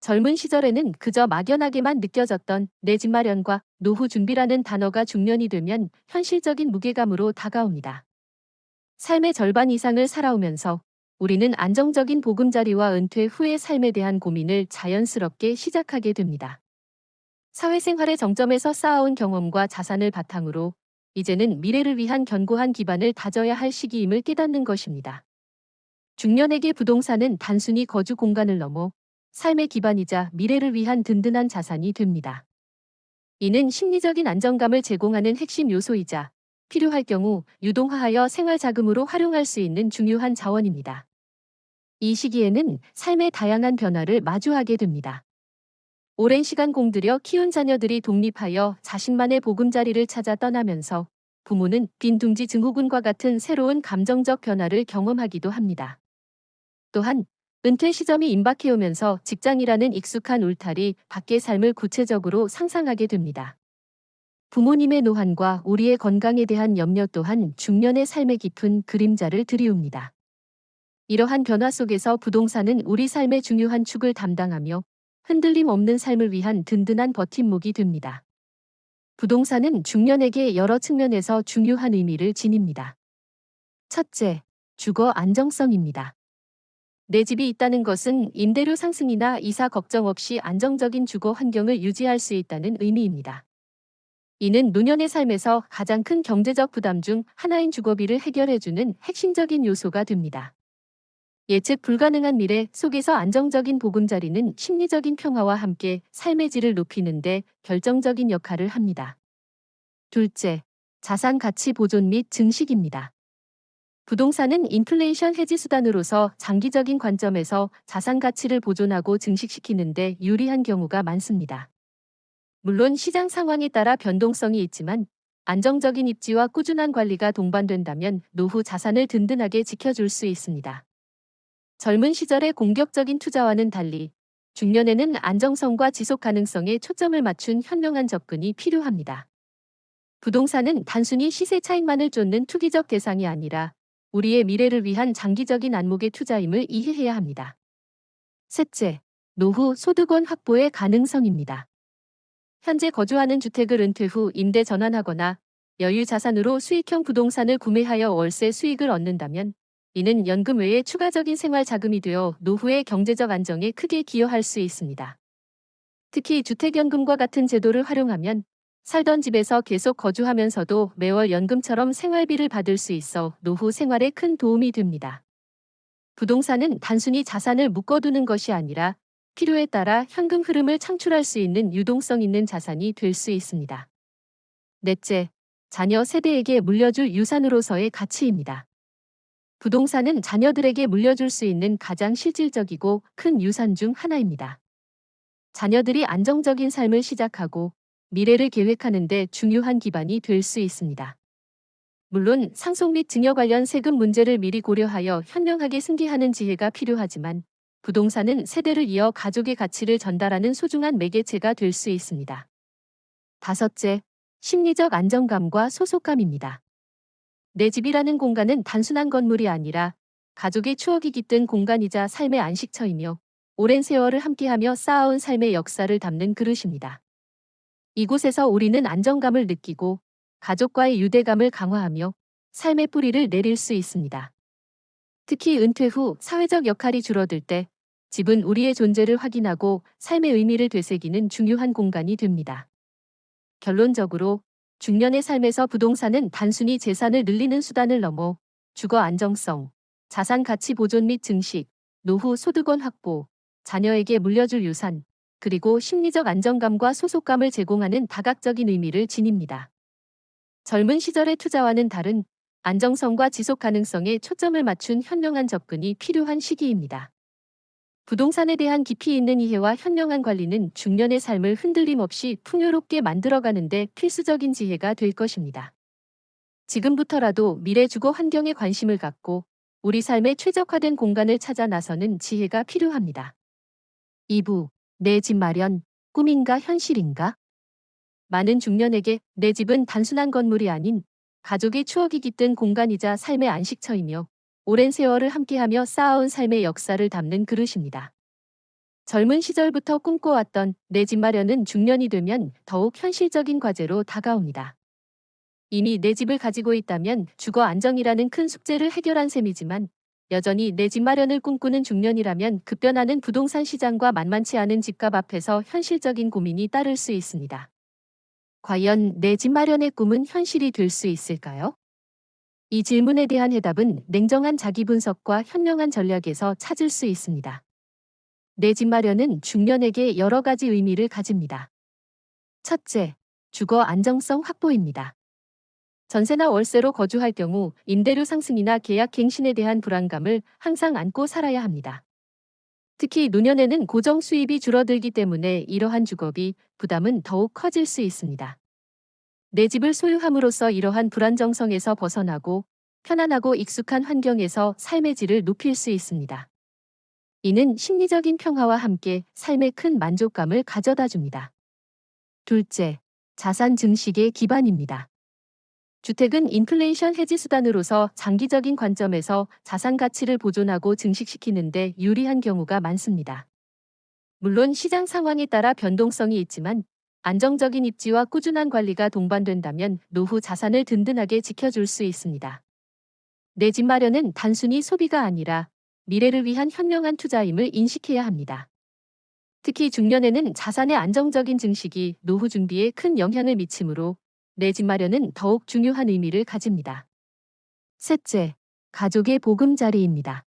젊은 시절에는 그저 막연하게만 느껴졌던 내 집 마련과 노후 준비라는 단어가 중년이 되면 현실적인 무게감으로 다가옵니다. 삶의 절반 이상을 살아오면서 우리는 안정적인 보금자리와 은퇴 후의 삶에 대한 고민을 자연스럽게 시작하게 됩니다. 사회생활의 정점에서 쌓아온 경험과 자산을 바탕으로 이제는 미래를 위한 견고한 기반을 다져야 할 시기임을 깨닫는 것입니다. 중년에게 부동산은 단순히 거주 공간을 넘어 삶의 기반이자 미래를 위한 든든한 자산이 됩니다. 이는 심리적인 안정감을 제공하는 핵심 요소이자 필요할 경우 유동화하여 생활 자금으로 활용할 수 있는 중요한 자원입니다. 이 시기에는 삶의 다양한 변화를 마주하게 됩니다. 오랜 시간 공들여 키운 자녀들이 독립하여 자신만의 보금자리를 찾아 떠나면서 부모는 빈둥지 증후군과 같은 새로운 감정적 변화를 경험하기도 합니다. 또한 은퇴 시점이 임박해오면서 직장이라는 익숙한 울타리 밖의 삶을 구체적으로 상상하게 됩니다. 부모님의 노환과 우리의 건강에 대한 염려 또한 중년의 삶의 깊은 그림자를 드리웁니다. 이러한 변화 속에서 부동산은 우리 삶의 중요한 축을 담당하며 흔들림 없는 삶을 위한 든든한 버팀목이 됩니다. 부동산은 중년에게 여러 측면에서 중요한 의미를 지닙니다. 첫째, 주거 안정성입니다. 내 집이 있다는 것은 임대료 상승이나 이사 걱정 없이 안정적인 주거 환경을 유지할 수 있다는 의미입니다. 이는 노년의 삶에서 가장 큰 경제적 부담 중 하나인 주거비를 해결해주는 핵심적인 요소가 됩니다. 예측 불가능한 미래 속에서 안정적인 보금자리는 심리적인 평화와 함께 삶의 질을 높이는 데 결정적인 역할을 합니다. 둘째, 자산 가치 보존 및 증식입니다. 부동산은 인플레이션 해지 수단으로서 장기적인 관점에서 자산 가치를 보존하고 증식시키는 데 유리한 경우가 많습니다. 물론 시장 상황에 따라 변동성이 있지만 안정적인 입지와 꾸준한 관리가 동반된다면 노후 자산을 든든하게 지켜줄 수 있습니다. 젊은 시절의 공격적인 투자와는 달리 중년에는 안정성과 지속 가능성에 초점을 맞춘 현명한 접근이 필요합니다. 부동산은 단순히 시세 차익만을 쫓는 투기적 대상이 아니라 우리의 미래를 위한 장기적인 안목의 투자임을 이해해야 합니다. 셋째, 노후 소득원 확보의 가능성입니다. 현재 거주하는 주택을 은퇴 후 임대 전환하거나 여유 자산으로 수익형 부동산을 구매하여 월세 수익을 얻는다면 이는 연금 외에 추가적인 생활 자금이 되어 노후의 경제적 안정에 크게 기여할 수 있습니다. 특히 주택연금과 같은 제도를 활용하면 살던 집에서 계속 거주하면서도 매월 연금처럼 생활비를 받을 수 있어 노후 생활에 큰 도움이 됩니다. 부동산은 단순히 자산을 묶어두는 것이 아니라 필요에 따라 현금 흐름을 창출할 수 있는 유동성 있는 자산이 될 수 있습니다. 넷째, 자녀 세대에게 물려줄 유산으로서의 가치입니다. 부동산은 자녀들에게 물려줄 수 있는 가장 실질적이고 큰 유산 중 하나입니다. 자녀들이 안정적인 삶을 시작하고 미래를 계획하는 데 중요한 기반이 될 수 있습니다. 물론 상속 및 증여 관련 세금 문제를 미리 고려하여 현명하게 승계하는 지혜가 필요하지만 부동산은 세대를 이어 가족의 가치를 전달하는 소중한 매개체가 될 수 있습니다. 다섯째, 심리적 안정감과 소속감입니다. 내 집이라는 공간은 단순한 건물이 아니라 가족의 추억이 깃든 공간이자 삶의 안식처이며 오랜 세월을 함께하며 쌓아온 삶의 역사를 담는 그릇입니다. 이곳에서 우리는 안정감을 느끼고 가족과의 유대감을 강화하며 삶의 뿌리를 내릴 수 있습니다. 특히 은퇴 후 사회적 역할이 줄어들 때 집은 우리의 존재를 확인하고 삶의 의미를 되새기는 중요한 공간이 됩니다. 결론적으로 중년의 삶에서 부동산은 단순히 재산을 늘리는 수단을 넘어 주거 안정성, 자산 가치 보존 및 증식, 노후 소득원 확보, 자녀에게 물려줄 유산, 그리고 심리적 안정감과 소속감을 제공하는 다각적인 의미를 지닙니다. 젊은 시절의 투자와는 다른 안정성과 지속 가능성에 초점을 맞춘 현명한 접근이 필요한 시기입니다. 부동산에 대한 깊이 있는 이해와 현명한 관리는 중년의 삶을 흔들림 없이 풍요롭게 만들어가는 데 필수적인 지혜가 될 것입니다. 지금부터라도 미래 주거 환경에 관심을 갖고 우리 삶에 최적화된 공간을 찾아 나서는 지혜가 필요합니다. 2부, 내 집 마련, 꿈인가 현실인가? 많은 중년에게 내 집은 단순한 건물이 아닌 가족의 추억이 깃든 공간이자 삶의 안식처이며 오랜 세월을 함께하며 쌓아온 삶의 역사를 담는 그릇입니다. 젊은 시절부터 꿈꿔왔던 내 집 마련은 중년이 되면 더욱 현실적인 과제로 다가옵니다. 이미 내 집을 가지고 있다면 주거 안정이라는 큰 숙제를 해결한 셈이지만 여전히 내 집 마련을 꿈꾸는 중년이라면 급변하는 부동산 시장과 만만치 않은 집값 앞에서 현실적인 고민이 따를 수 있습니다. 과연 내 집 마련의 꿈은 현실이 될 수 있을까요? 이 질문에 대한 해답은 냉정한 자기 분석과 현명한 전략에서 찾을 수 있습니다. 내 집 마련은 중년에게 여러 가지 의미를 가집니다. 첫째, 주거 안정성 확보입니다. 전세나 월세로 거주할 경우 임대료 상승이나 계약 갱신에 대한 불안감을 항상 안고 살아야 합니다. 특히 노년에는 고정 수입이 줄어들기 때문에 이러한 주거비 부담은 더욱 커질 수 있습니다. 내 집을 소유함으로써 이러한 불안정성에서 벗어나고 편안하고 익숙한 환경에서 삶의 질을 높일 수 있습니다. 이는 심리적인 평화와 함께 삶의 큰 만족감을 가져다 줍니다. 둘째, 자산 증식의 기반입니다. 주택은 인플레이션 해지 수단으로서 장기적인 관점에서 자산 가치를 보존하고 증식시키는 데 유리한 경우가 많습니다. 물론 시장 상황에 따라 변동성이 있지만 안정적인 입지와 꾸준한 관리가 동반된다면 노후 자산을 든든하게 지켜줄 수 있습니다. 내 집 마련은 단순히 소비가 아니라 미래를 위한 현명한 투자임을 인식해야 합니다. 특히 중년에는 자산의 안정적인 증식이 노후 준비에 큰 영향을 미치므로 내 집 마련은 더욱 중요한 의미를 가집니다. 셋째, 가족의 보금자리입니다.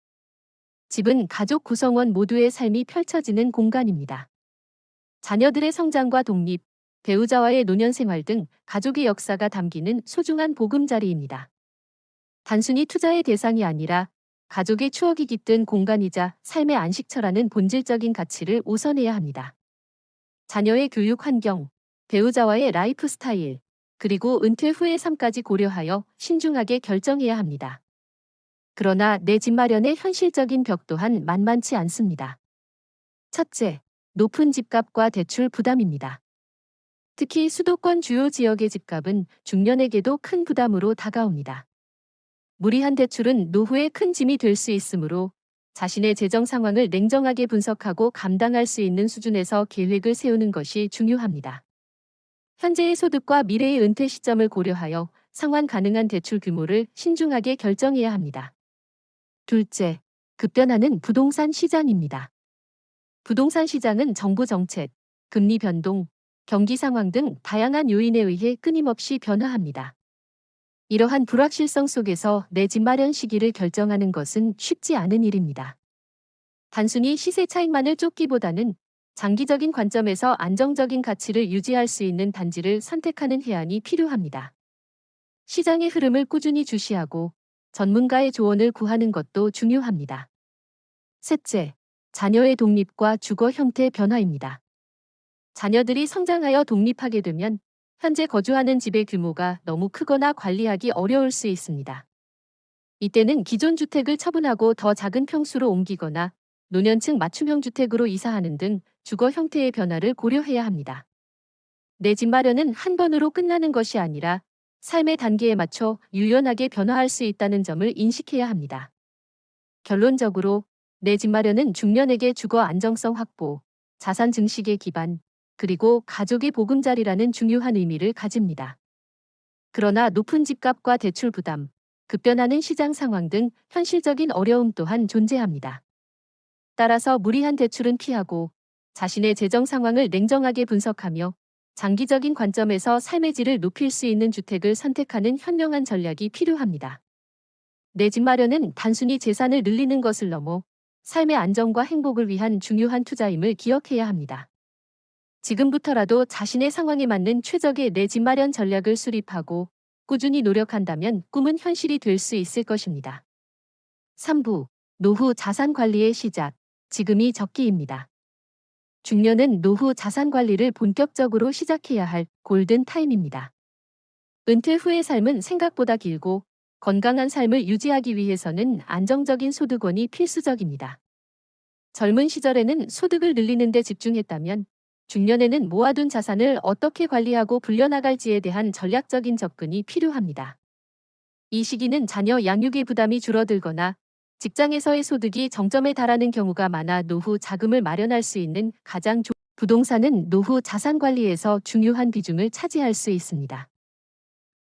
집은 가족 구성원 모두의 삶이 펼쳐지는 공간입니다. 자녀들의 성장과 독립, 배우자와의 노년 생활 등 가족의 역사가 담기는 소중한 보금자리입니다. 단순히 투자의 대상이 아니라 가족의 추억이 깃든 공간이자 삶의 안식처라는 본질적인 가치를 우선해야 합니다. 자녀의 교육 환경, 배우자와의 라이프 스타일, 그리고 은퇴 후의 삶까지 고려하여 신중하게 결정해야 합니다. 그러나 내 집 마련의 현실적인 벽 또한 만만치 않습니다. 첫째, 높은 집값과 대출 부담입니다. 특히 수도권 주요 지역의 집값은 중년에게도 큰 부담으로 다가옵니다. 무리한 대출은 노후에 큰 짐이 될 수 있으므로 자신의 재정 상황을 냉정하게 분석하고 감당할 수 있는 수준에서 계획을 세우는 것이 중요합니다. 현재의 소득과 미래의 은퇴 시점을 고려하여 상환 가능한 대출 규모를 신중하게 결정해야 합니다. 둘째, 급변하는 부동산 시장입니다. 부동산 시장은 정부 정책, 금리 변동, 경기 상황 등 다양한 요인에 의해 끊임없이 변화합니다. 이러한 불확실성 속에서 내 집 마련 시기를 결정하는 것은 쉽지 않은 일입니다. 단순히 시세 차익만을 쫓기보다는 장기적인 관점에서 안정적인 가치를 유지할 수 있는 단지를 선택하는 해안이 필요합니다. 시장의 흐름을 꾸준히 주시하고 전문가의 조언을 구하는 것도 중요합니다. 셋째, 자녀의 독립과 주거 형태 변화입니다. 자녀들이 성장하여 독립하게 되면 현재 거주하는 집의 규모가 너무 크거나 관리하기 어려울 수 있습니다. 이때는 기존 주택을 처분하고 더 작은 평수로 옮기거나 노년층 맞춤형 주택으로 이사하는 등 주거 형태의 변화를 고려해야 합니다. 내 집 마련은 한 번으로 끝나는 것이 아니라 삶의 단계에 맞춰 유연하게 변화할 수 있다는 점을 인식해야 합니다. 결론적으로 내 집 마련은 중년에게 주거 안정성 확보, 자산 증식의 기반, 그리고 가족의 보금자리라는 중요한 의미를 가집니다. 그러나 높은 집값과 대출 부담, 급변하는 시장 상황 등 현실적인 어려움 또한 존재합니다. 따라서 무리한 대출은 피하고 자신의 재정 상황을 냉정하게 분석하며 장기적인 관점에서 삶의 질을 높일 수 있는 주택을 선택하는 현명한 전략이 필요합니다. 내 집 마련은 단순히 재산을 늘리는 것을 넘어 삶의 안정과 행복을 위한 중요한 투자임을 기억해야 합니다. 지금부터라도 자신의 상황에 맞는 최적의 내 집 마련 전략을 수립하고 꾸준히 노력한다면 꿈은 현실이 될 수 있을 것입니다. 3부, 노후 자산 관리의 시작, 지금이 적기입니다. 중년은 노후 자산 관리를 본격적으로 시작해야 할 골든 타임입니다. 은퇴 후의 삶은 생각보다 길고 건강한 삶을 유지하기 위해서는 안정적인 소득원이 필수적입니다. 젊은 시절에는 소득을 늘리는 데 집중했다면 중년에는 모아둔 자산을 어떻게 관리하고 불려나갈지에 대한 전략적인 접근이 필요합니다. 이 시기는 자녀 양육의 부담이 줄어들거나 직장에서의 소득이 정점에 달하는 경우가 많아 노후 자금을 마련할 수 있는 가장 좋은 부동산은 노후 자산 관리에서 중요한 비중을 차지할 수 있습니다.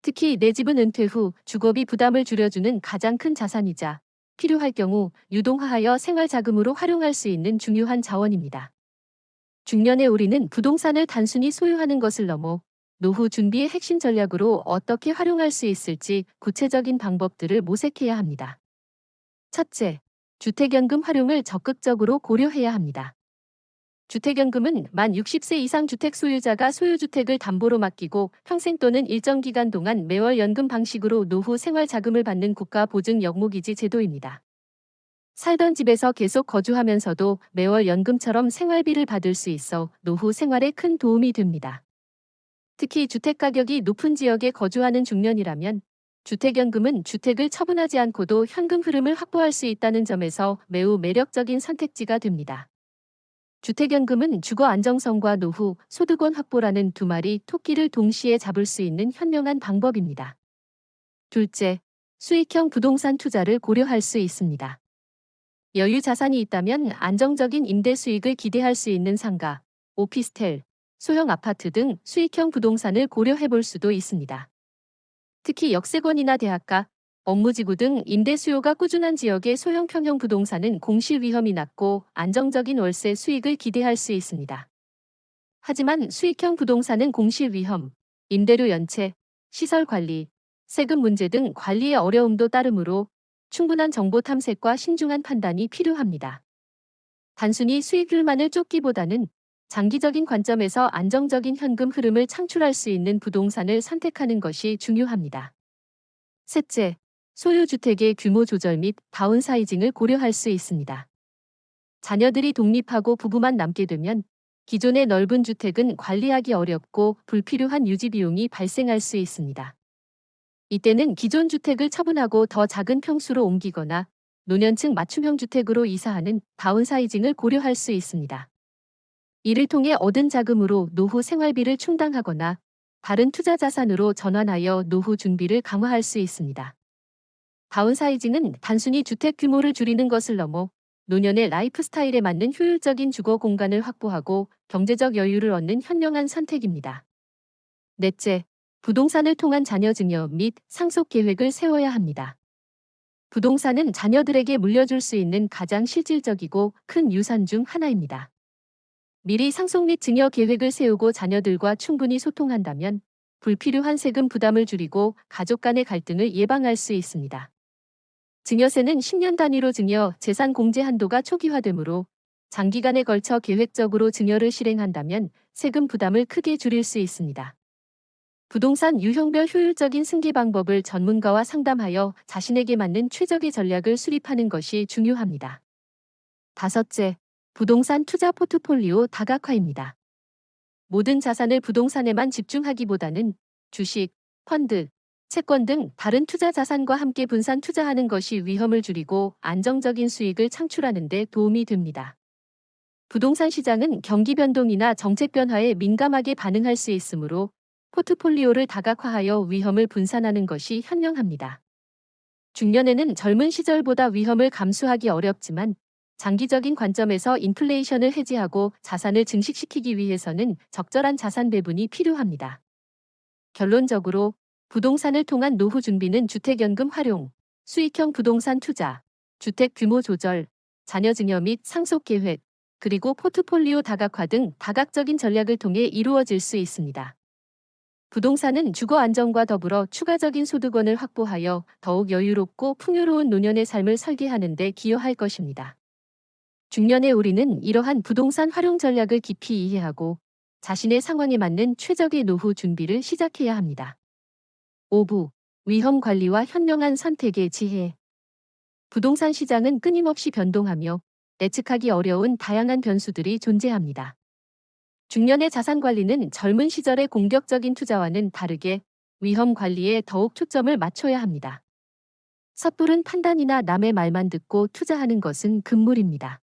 특히 내 집은 은퇴 후 주거비 부담을 줄여주는 가장 큰 자산이자 필요할 경우 유동화하여 생활 자금으로 활용할 수 있는 중요한 자원입니다. 중년의 우리는 부동산을 단순히 소유하는 것을 넘어 노후 준비의 핵심 전략으로 어떻게 활용할 수 있을지 구체적인 방법들을 모색해야 합니다. 첫째, 주택연금 활용을 적극적으로 고려해야 합니다. 주택연금은 만 60세 이상 주택 소유자가 소유주택을 담보로 맡기고 평생 또는 일정 기간 동안 매월 연금 방식으로 노후 생활 자금을 받는 국가 보증 영목이지 제도입니다. 살던 집에서 계속 거주하면서도 매월 연금처럼 생활비를 받을 수 있어 노후 생활에 큰 도움이 됩니다. 특히 주택 가격이 높은 지역에 거주하는 중년이라면 주택연금은 주택을 처분하지 않고도 현금 흐름을 확보할 수 있다는 점에서 매우 매력적인 선택지가 됩니다. 주택연금은 주거 안정성과 노후, 소득원 확보라는 두 마리 토끼를 동시에 잡을 수 있는 현명한 방법입니다. 둘째, 수익형 부동산 투자를 고려할 수 있습니다. 여유 자산이 있다면 안정적인 임대 수익을 기대할 수 있는 상가, 오피스텔, 소형 아파트 등 수익형 부동산을 고려해 볼 수도 있습니다. 특히 역세권이나 대학가, 업무지구 등 임대 수요가 꾸준한 지역의 소형 평형 부동산은 공실 위험이 낮고 안정적인 월세 수익을 기대할 수 있습니다. 하지만 수익형 부동산은 공실 위험, 임대료 연체, 시설 관리, 세금 문제 등 관리의 어려움도 따르므로 충분한 정보 탐색과 신중한 판단이 필요합니다. 단순히 수익률만을 쫓기보다는 장기적인 관점에서 안정적인 현금 흐름을 창출할 수 있는 부동산을 선택하는 것이 중요합니다. 셋째, 소유주택의 규모 조절 및 다운사이징을 고려할 수 있습니다. 자녀들이 독립하고 부부만 남게 되면 기존의 넓은 주택은 관리하기 어렵고 불필요한 유지 비용이 발생할 수 있습니다. 이때는 기존 주택을 처분하고 더 작은 평수로 옮기거나 노년층 맞춤형 주택으로 이사하는 다운사이징을 고려할 수 있습니다. 이를 통해 얻은 자금으로 노후 생활비를 충당하거나 다른 투자 자산으로 전환하여 노후 준비를 강화할 수 있습니다. 다운사이징은 단순히 주택 규모를 줄이는 것을 넘어 노년의 라이프 스타일에 맞는 효율적인 주거 공간을 확보하고 경제적 여유를 얻는 현명한 선택입니다. 넷째, 부동산을 통한 자녀 증여 및 상속 계획을 세워야 합니다. 부동산은 자녀들에게 물려줄 수 있는 가장 실질적이고 큰 유산 중 하나입니다. 미리 상속 및 증여 계획을 세우고 자녀들과 충분히 소통한다면 불필요한 세금 부담을 줄이고 가족 간의 갈등을 예방할 수 있습니다. 증여세는 10년 단위로 증여 재산 공제 한도가 초기화되므로 장기간에 걸쳐 계획적으로 증여를 실행한다면 세금 부담을 크게 줄일 수 있습니다. 부동산 유형별 효율적인 승계 방법을 전문가와 상담하여 자신에게 맞는 최적의 전략을 수립하는 것이 중요합니다. 다섯째, 부동산 투자 포트폴리오 다각화입니다. 모든 자산을 부동산에만 집중하기보다는 주식, 펀드, 채권 등 다른 투자 자산과 함께 분산 투자하는 것이 위험을 줄이고 안정적인 수익을 창출하는 데 도움이 됩니다. 부동산 시장은 경기 변동이나 정책 변화에 민감하게 반응할 수 있으므로 포트폴리오를 다각화하여 위험을 분산하는 것이 현명합니다. 중년에는 젊은 시절보다 위험을 감수하기 어렵지만 장기적인 관점에서 인플레이션을 해지하고 자산을 증식시키기 위해서는 적절한 자산 배분이 필요합니다. 결론적으로 부동산을 통한 노후 준비는 주택연금 활용, 수익형 부동산 투자, 주택 규모 조절, 자녀 증여 및 상속 계획, 그리고 포트폴리오 다각화 등 다각적인 전략을 통해 이루어질 수 있습니다. 부동산은 주거 안정과 더불어 추가적인 소득원을 확보하여 더욱 여유롭고 풍요로운 노년의 삶을 설계하는 데 기여할 것입니다. 중년의 우리는 이러한 부동산 활용 전략을 깊이 이해하고 자신의 상황에 맞는 최적의 노후 준비를 시작해야 합니다. 5부. 위험 관리와 현명한 선택의 지혜. 부동산 시장은 끊임없이 변동하며 예측하기 어려운 다양한 변수들이 존재합니다. 중년의 자산 관리는 젊은 시절의 공격적인 투자와는 다르게 위험 관리에 더욱 초점을 맞춰야 합니다. 섣부른 판단이나 남의 말만 듣고 투자하는 것은 금물입니다.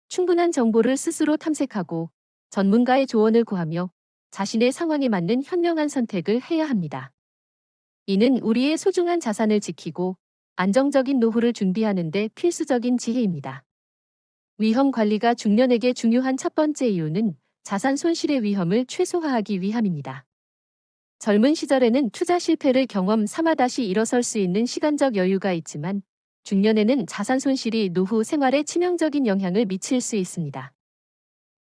충분한 정보를 스스로 탐색하고 전문가의 조언을 구하며 자신의 상황에 맞는 현명한 선택을 해야 합니다. 이는 우리의 소중한 자산을 지키고 안정적인 노후를 준비하는 데 필수적인 지혜입니다. 위험 관리가 중년에게 중요한 첫 번째 이유는 자산 손실의 위험을 최소화하기 위함입니다. 젊은 시절에는 투자 실패를 경험 삼아 다시 일어설 수 있는 시간적 여유가 있지만 중년에는 자산 손실이 노후 생활에 치명적인 영향을 미칠 수 있습니다.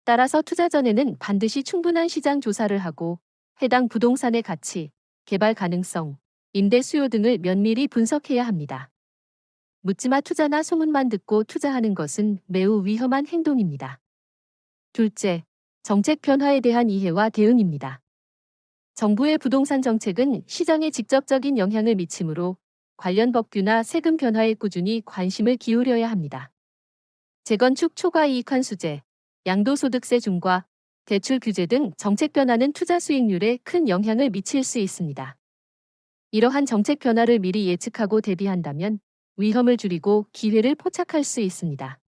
따라서 투자 전에는 반드시 충분한 시장 조사를 하고 해당 부동산의 가치, 개발 가능성, 임대 수요 등을 면밀히 분석해야 합니다. 묻지마 투자나 소문만 듣고 투자하는 것은 매우 위험한 행동입니다. 둘째, 정책 변화에 대한 이해와 대응입니다. 정부의 부동산 정책은 시장에 직접적인 영향을 미치므로 관련 법규나 세금 변화에 꾸준히 관심을 기울여야 합니다. 재건축 초과 이익 환수제, 양도소득세 중과, 대출 규제 등 정책 변화는 투자 수익률에 큰 영향을 미칠 수 있습니다. 이러한 정책 변화를 미리 예측하고 대비한다면 위험을 줄이고 기회를 포착할 수 있습니다.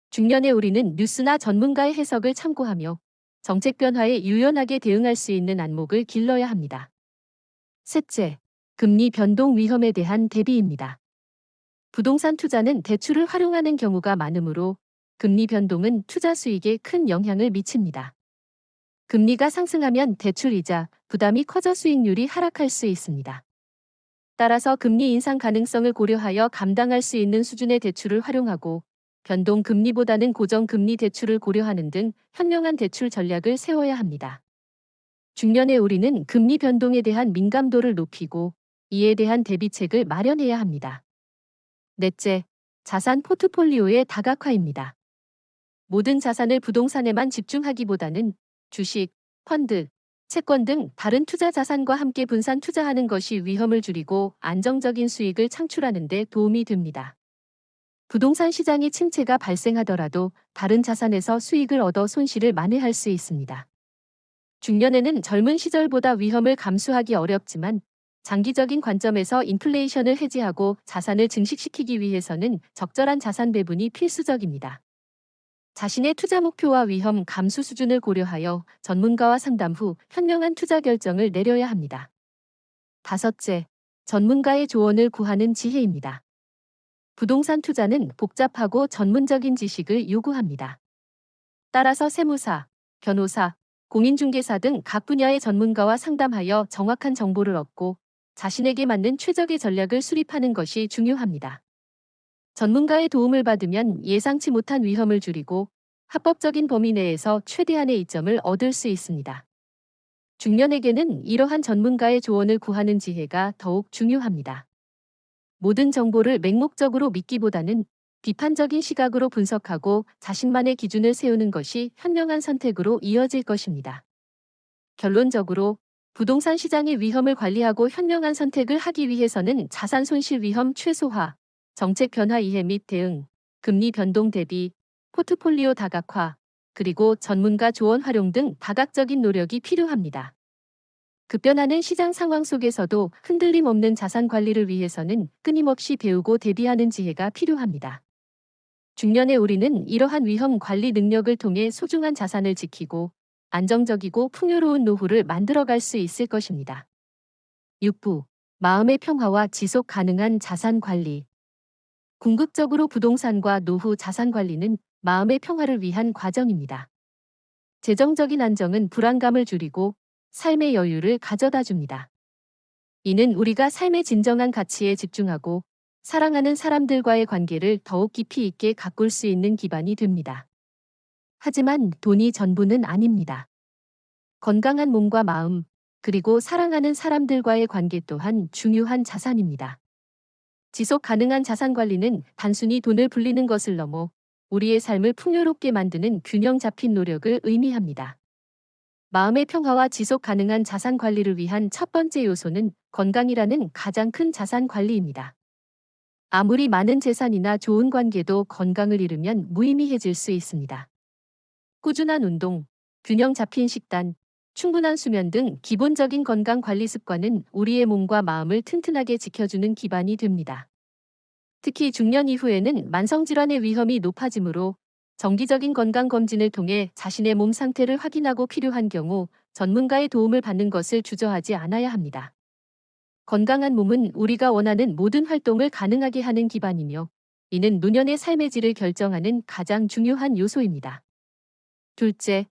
중년의 우리는 뉴스나 전문가의 해석을 참고하며 정책 변화에 유연하게 대응할 수 있는 안목을 길러야 합니다. 셋째, 금리 변동 위험에 대한 대비입니다. 부동산 투자는 대출을 활용하는 경우가 많으므로 금리 변동은 투자 수익에 큰 영향을 미칩니다. 금리가 상승하면 대출 이자, 부담이 커져 수익률이 하락할 수 있습니다. 따라서 금리 인상 가능성을 고려하여 감당할 수 있는 수준의 대출을 활용하고 변동 금리보다는 고정 금리 대출을 고려하는 등 현명한 대출 전략을 세워야 합니다. 중년의 우리는 금리 변동에 대한 민감도를 높이고 이에 대한 대비책을 마련해야 합니다. 넷째, 자산 포트폴리오의 다각화입니다. 모든 자산을 부동산에만 집중하기보다는 주식, 펀드, 채권 등 다른 투자 자산과 함께 분산 투자하는 것이 위험을 줄이고 안정적인 수익을 창출하는 데 도움이 됩니다. 부동산 시장의 침체가 발생하더라도 다른 자산에서 수익을 얻어 손실을 만회할 수 있습니다. 중년에는 젊은 시절보다 위험을 감수하기 어렵지만 장기적인 관점에서 인플레이션을 해지하고 자산을 증식시키기 위해서는 적절한 자산 배분이 필수적입니다. 자신의 투자 목표와 위험 감수 수준을 고려하여 전문가와 상담 후 현명한 투자 결정을 내려야 합니다. 다섯째, 전문가의 조언을 구하는 지혜입니다. 부동산 투자는 복잡하고 전문적인 지식을 요구합니다. 따라서 세무사, 변호사, 공인중개사 등 각 분야의 전문가와 상담하여 정확한 정보를 얻고 자신에게 맞는 최적의 전략을 수립하는 것이 중요합니다. 전문가의 도움을 받으면 예상치 못한 위험을 줄이고 합법적인 범위 내에서 최대한의 이점을 얻을 수 있습니다. 중년에게는 이러한 전문가의 조언을 구하는 지혜가 더욱 중요합니다. 모든 정보를 맹목적으로 믿기보다는 비판적인 시각으로 분석하고 자신만의 기준을 세우는 것이 현명한 선택으로 이어질 것입니다. 결론적으로 부동산 시장의 위험을 관리하고 현명한 선택을 하기 위해서는 자산 손실 위험 최소화, 정책 변화 이해 및 대응, 금리 변동 대비, 포트폴리오 다각화, 그리고 전문가 조언 활용 등 다각적인 노력이 필요합니다. 급변하는 시장 상황 속에서도 흔들림 없는 자산 관리를 위해서는 끊임없이 배우고 대비하는 지혜가 필요합니다. 중년의 우리는 이러한 위험 관리 능력을 통해 소중한 자산을 지키고 안정적이고 풍요로운 노후를 만들어갈 수 있을 것입니다. 6부, 마음의 평화와 지속 가능한 자산 관리. 궁극적으로 부동산과 노후 자산 관리는 마음의 평화를 위한 과정입니다. 재정적인 안정은 불안감을 줄이고 삶의 여유를 가져다 줍니다. 이는 우리가 삶의 진정한 가치에 집중하고 사랑하는 사람들과의 관계를 더욱 깊이 있게 가꿀 수 있는 기반이 됩니다. 하지만 돈이 전부는 아닙니다. 건강한 몸과 마음, 그리고 사랑하는 사람들과의 관계 또한 중요한 자산입니다. 지속 가능한 자산 관리는 단순히 돈을 불리는 것을 넘어 우리의 삶을 풍요롭게 만드는 균형 잡힌 노력을 의미합니다. 마음의 평화와 지속 가능한 자산 관리를 위한 첫 번째 요소는 건강이라는 가장 큰 자산 관리입니다. 아무리 많은 재산이나 좋은 관계도 건강을 잃으면 무의미해질 수 있습니다. 꾸준한 운동, 균형 잡힌 식단, 충분한 수면 등 기본적인 건강 관리 습관은 우리의 몸과 마음을 튼튼하게 지켜주는 기반이 됩니다. 특히 중년 이후에는 만성질환의 위험이 높아지므로 정기적인 건강검진을 통해 자신의 몸 상태를 확인하고 필요한 경우 전문가의 도움을 받는 것을 주저하지 않아야 합니다. 건강한 몸은 우리가 원하는 모든 활동을 가능하게 하는 기반이며, 이는 노년의 삶의 질을 결정하는 가장 중요한 요소입니다. 둘째,